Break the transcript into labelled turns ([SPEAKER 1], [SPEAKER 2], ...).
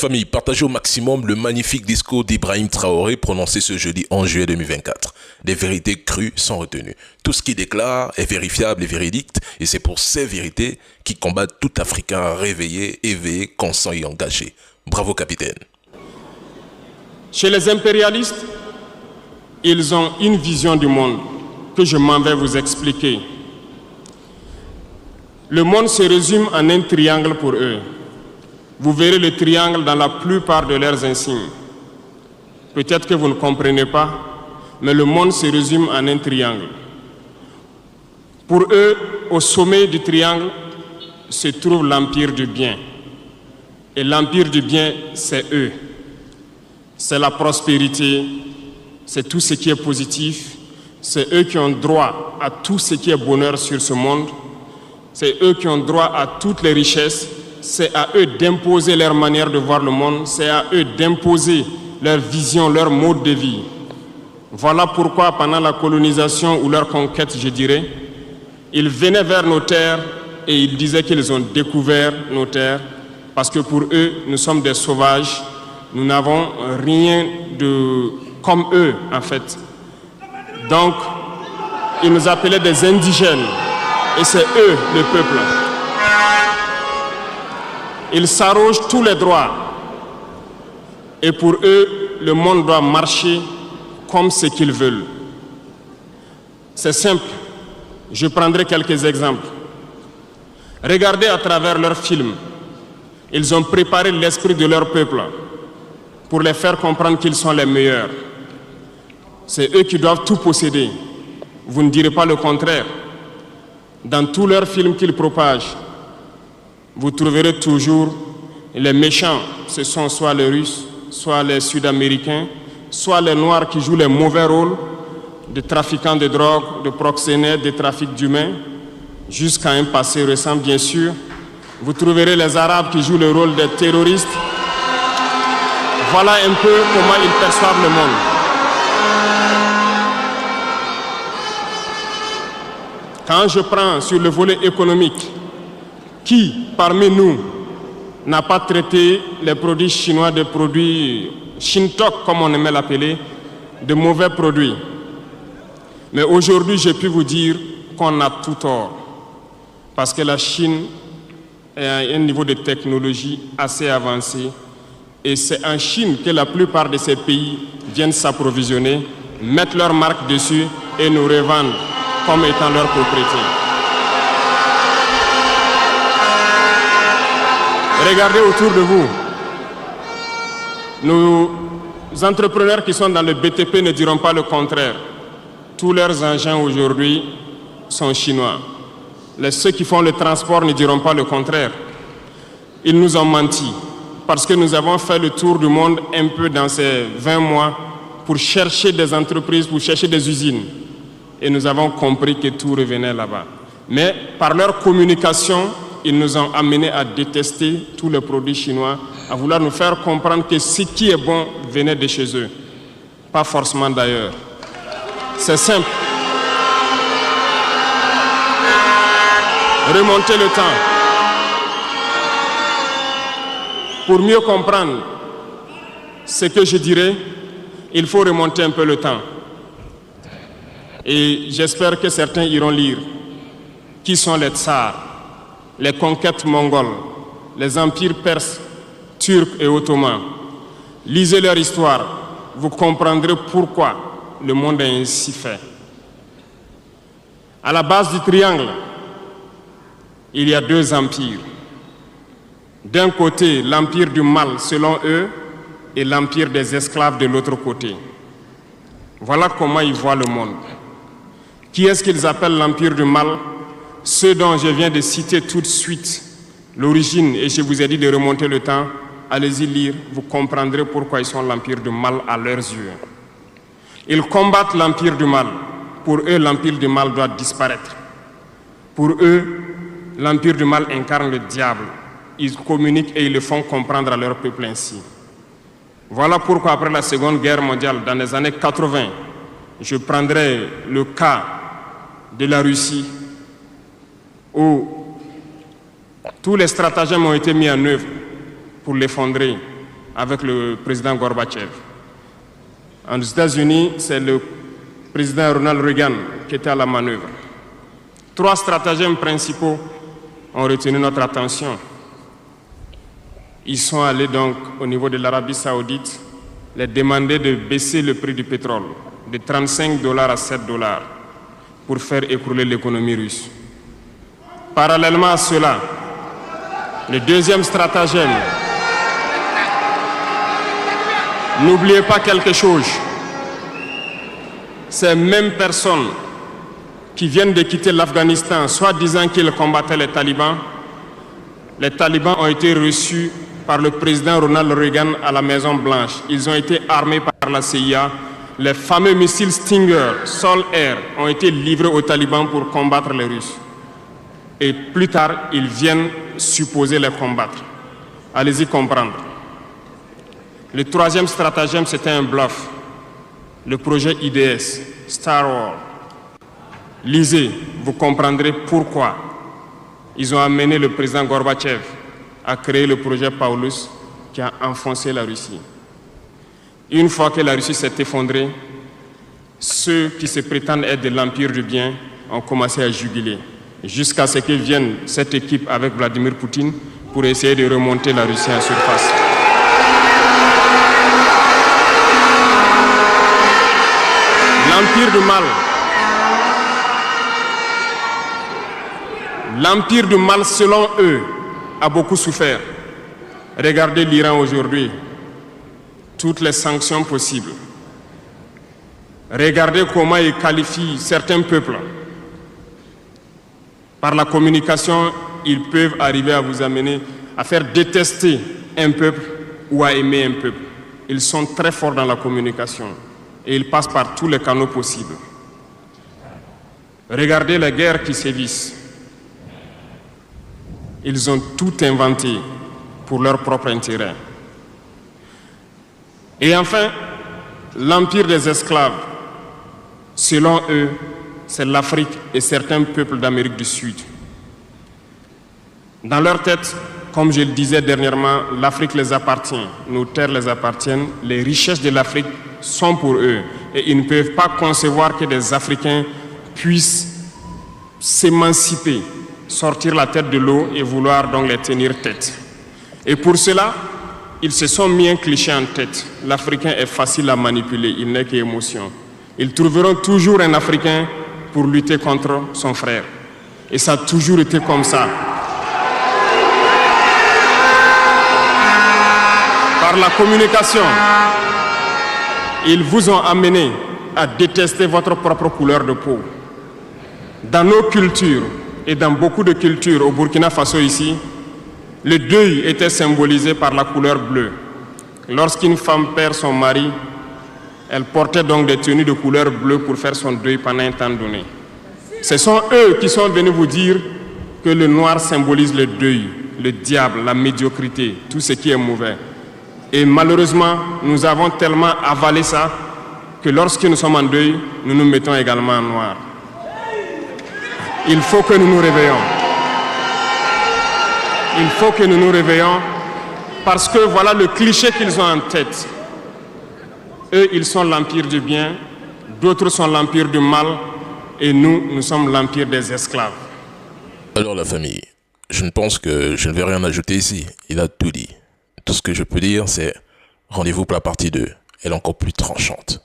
[SPEAKER 1] famille, partagez au maximum le magnifique discours d'Ibrahim Traoré prononcé ce jeudi 11 juillet 2024. Des vérités crues sont retenues. Tout ce qu'il déclare est vérifiable et véridique, et c'est pour ces vérités qui combattent tout Africain réveillé, éveillé, conscient et engagé. Bravo capitaine.
[SPEAKER 2] Chez les impérialistes, ils ont une vision du monde que je m'en vais vous expliquer. Le monde se résume en un triangle pour eux. Vous verrez le triangle dans la plupart de leurs insignes. Peut-être que vous ne comprenez pas, mais le monde se résume en un triangle. Pour eux, au sommet du triangle se trouve l'empire du bien. Et l'empire du bien, c'est eux. C'est la prospérité, c'est tout ce qui est positif. C'est eux qui ont droit à tout ce qui est bonheur sur ce monde. C'est eux qui ont droit à toutes les richesses. C'est à eux d'imposer leur manière de voir le monde. C'est à eux d'imposer leur vision, leur mode de vie. Voilà pourquoi pendant la colonisation ou leur conquête, je dirais, ils venaient vers nos terres et ils disaient qu'ils ont découvert nos terres parce que pour eux, nous sommes des sauvages. Nous n'avons rien de comme eux, en fait. Donc, ils nous appelaient des indigènes et c'est eux, le peuple. Ils s'arrogent tous les droits et pour eux, le monde doit marcher comme ce qu'ils veulent. C'est simple. Je prendrai quelques exemples. Regardez à travers leurs films. Ils ont préparé l'esprit de leur peuple pour les faire comprendre qu'ils sont les meilleurs. C'est eux qui doivent tout posséder. Vous ne direz pas le contraire. Dans tous leurs films qu'ils propagent, vous trouverez toujours les méchants. Ce sont soit les Russes, soit les Sud-Américains, soit les Noirs qui jouent les mauvais rôles de trafiquants de drogue, de proxénètes, de trafic d'humains, jusqu'à un passé récent, bien sûr. Vous trouverez les Arabes qui jouent le rôle des terroristes. Voilà un peu comment ils perçoivent le monde. Quand je prends sur le volet économique, qui parmi nous n'a pas traité les produits chinois de produits Shintok, comme on aimait l'appeler, de mauvais produits? Mais aujourd'hui, j'ai pu vous dire qu'on a tout tort. Parce que la Chine est à un niveau de technologie assez avancé. Et c'est en Chine que la plupart de ces pays viennent s'approvisionner, mettre leur marque dessus et nous revendent comme étant leur propriété. Regardez autour de vous. Nos entrepreneurs qui sont dans le BTP ne diront pas le contraire. Tous leurs engins aujourd'hui sont chinois. Ceux qui font le transport ne diront pas le contraire. Ils nous ont menti parce que nous avons fait le tour du monde un peu dans ces 20 mois pour chercher des entreprises, pour chercher des usines. Et nous avons compris que tout revenait là-bas. Mais par leur communication, ils nous ont amenés à détester tous les produits chinois, à vouloir nous faire comprendre que ce qui est bon venait de chez eux, pas forcément d'ailleurs. C'est simple. Remonter le temps. Pour mieux comprendre ce que je dirais, il faut remonter un peu le temps. Et j'espère que certains iront lire qui sont les tsars, les conquêtes mongoles, les empires perses, turcs et ottomans. Lisez leur histoire, vous comprendrez pourquoi le monde est ainsi fait. À la base du triangle, il y a deux empires. D'un côté, l'empire du mal, selon eux, et l'empire des esclaves de l'autre côté. Voilà comment ils voient le monde. Qui est-ce qu'ils appellent l'empire du mal? Ceux dont je viens de citer tout de suite l'origine, et je vous ai dit de remonter le temps, allez-y lire, vous comprendrez pourquoi ils sont l'empire du mal à leurs yeux. Ils combattent l'empire du mal. Pour eux, l'empire du mal doit disparaître. Pour eux, l'empire du mal incarne le diable. Ils communiquent et ils le font comprendre à leur peuple ainsi. Voilà pourquoi après la Seconde Guerre mondiale, dans les années 80, je prendrai le cas de la Russie où tous les stratagèmes ont été mis en œuvre pour l'effondrer. avec le président Gorbatchev. Aux États-Unis, c'est le président Ronald Reagan qui était à la manœuvre. 3 stratagèmes principaux ont retenu notre attention. Ils sont allés donc au niveau de l'Arabie Saoudite les demander de baisser le prix du pétrole de 35 $ à 7 $ pour faire écrouler l'économie russe. Parallèlement à cela, le deuxième stratagème, n'oubliez pas quelque chose, ces mêmes personnes qui viennent de quitter l'Afghanistan, soit disant qu'ils combattaient les talibans ont été reçus par le président Ronald Reagan à la Maison-Blanche. Ils ont été armés par la CIA. Les fameux missiles Stinger, Sol-Air, ont été livrés aux talibans pour combattre les Russes. Et plus tard, ils viennent supposer les combattre. Allez-y comprendre. Le troisième stratagème, c'était un bluff. Le projet IDS, Star Wars. Lisez, vous comprendrez pourquoi ils ont amené le président Gorbatchev à créer le projet Paulus qui a enfoncé la Russie. Une fois que la Russie s'est effondrée, ceux qui se prétendent être de l'Empire du bien ont commencé à juguler, jusqu'à ce que vienne cette équipe avec Vladimir Poutine pour essayer de remonter la Russie en surface. L'Empire du mal, selon eux, a beaucoup souffert. Regardez l'Iran aujourd'hui, toutes les sanctions possibles. Regardez comment ils qualifient certains peuples. Par la communication, ils peuvent arriver à vous amener à faire détester un peuple ou à aimer un peuple. Ils sont très forts dans la communication et ils passent par tous les canaux possibles. Regardez les guerres qui sévissent. Ils ont tout inventé pour leur propre intérêt. Et enfin, l'empire des esclaves, selon eux, c'est l'Afrique et certains peuples d'Amérique du Sud. Dans leur tête, comme je le disais dernièrement, l'Afrique les appartient, nos terres les appartiennent, les richesses de l'Afrique sont pour eux. Et ils ne peuvent pas concevoir que des Africains puissent s'émanciper, sortir la tête de l'eau et vouloir donc les tenir tête. Et pour cela, ils se sont mis un cliché en tête. L'Africain est facile à manipuler, il n'est qu'émotion. Ils trouveront toujours un Africain pour lutter contre son frère. Et ça a toujours été comme ça. Par la communication, ils vous ont amené à détester votre propre couleur de peau. Dans nos cultures, et dans beaucoup de cultures, au Burkina Faso ici, le deuil était symbolisé par la couleur bleue. Lorsqu'une femme perd son mari, elle portait donc des tenues de couleur bleue pour faire son deuil pendant un temps donné. Ce sont eux qui sont venus vous dire que le noir symbolise le deuil, le diable, la médiocrité, tout ce qui est mauvais. Et malheureusement, nous avons tellement avalé ça que lorsque nous sommes en deuil, nous nous mettons également en noir. Il faut que nous nous réveillons. Il faut que nous nous réveillons parce que voilà le cliché qu'ils ont en tête. Eux, ils sont l'empire du bien, d'autres sont l'empire du mal et nous, nous sommes l'empire des esclaves.
[SPEAKER 1] Alors la famille, je ne pense que je ne vais rien ajouter ici. Il a tout dit. Tout ce que je peux dire, c'est rendez-vous pour la partie 2. Elle est encore plus tranchante.